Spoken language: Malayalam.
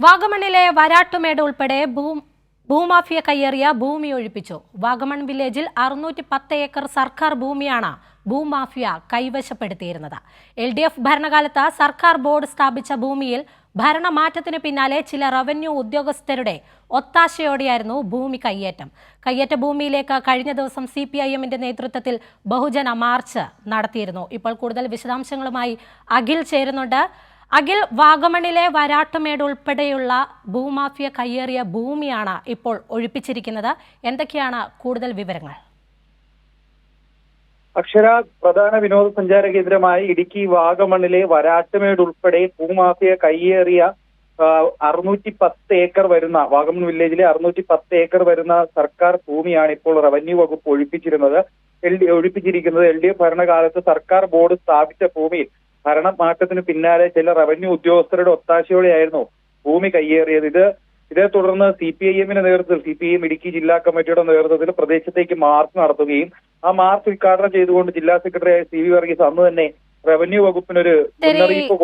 വാഗമണിലെ വരാട്ടുമേട് ഉൾപ്പെടെ ഭൂമാഫിയ കയ്യേറിയ ഭൂമി ഒഴിപ്പിച്ചു. വാഗമൺ വില്ലേജിൽ 610 ഏക്കർ സർക്കാർ ഭൂമിയാണ് ഭൂമാഫിയ കൈവശപ്പെടുത്തിയിരുന്നത്. LDF ഭരണകാലത്ത് സർക്കാർ ബോർഡ് സ്ഥാപിച്ച ഭൂമിയിൽ ഭരണമാറ്റത്തിന് പിന്നാലെ ചില റവന്യൂ ഉദ്യോഗസ്ഥരുടെ ഒത്താശയോടെയായിരുന്നു ഭൂമി കയ്യേറ്റം. കയ്യേറ്റ ഭൂമിയിലേക്ക് കഴിഞ്ഞ ദിവസം CPIMന്റെ നേതൃത്വത്തിൽ ബഹുജന മാർച്ച് നടത്തിയിരുന്നു. ഇപ്പോൾ കൂടുതൽ വിശദാംശങ്ങളുമായി അഖിൽ ചേരുന്നുണ്ട്. അഖിൽ, വാഗമണിലെ വരാട്ടുമേട് ഉൾപ്പെടെയുള്ള ഭൂമാഫിയ കയ്യേറിയ ഭൂമിയാണ് ഇപ്പോൾ ഒഴിപ്പിച്ചിരിക്കുന്നത്. എന്തൊക്കെയാണ് കൂടുതൽ വിവരങ്ങൾ? അക്ഷര, പ്രധാന വിനോദസഞ്ചാര കേന്ദ്രമായി ഇടുക്കി വാഗമണിലെ വരാട്ടുമേട് ഉൾപ്പെടെ ഭൂമാഫിയ കയ്യേറിയ 610 ഏക്കർ വരുന്ന വാഗമൺ വില്ലേജിലെ 610 ഏക്കർ വരുന്ന സർക്കാർ ഭൂമിയാണ് ഇപ്പോൾ റവന്യൂ വകുപ്പ് ഒഴിപ്പിച്ചിരിക്കുന്നത്. LDF ഭരണകാലത്ത് സർക്കാർ ബോർഡ് സ്ഥാപിച്ച ഭൂമിയിൽ ഭരണമാറ്റത്തിന് പിന്നാലെ ചില റവന്യൂ ഉദ്യോഗസ്ഥരുടെ ഒത്താശയോടെയായിരുന്നു ഭൂമി കയ്യേറിയത്. ഇതേ തുടർന്ന് CPIMന്റെ നേതൃത്വത്തിൽ CPIM ഇടുക്കി ജില്ലാ കമ്മിറ്റിയുടെ നേതൃത്വത്തിൽ പ്രദേശത്തേക്ക് മാർച്ച് നടത്തുകയും ആ മാർച്ച് ഉദ്ഘാടനം ചെയ്തുകൊണ്ട് ജില്ലാ സെക്രട്ടറി CV വർഗീസ് അന്ന് തന്നെ റവന്യൂ വകുപ്പിനൊരു മുന്നറിയിപ്പ്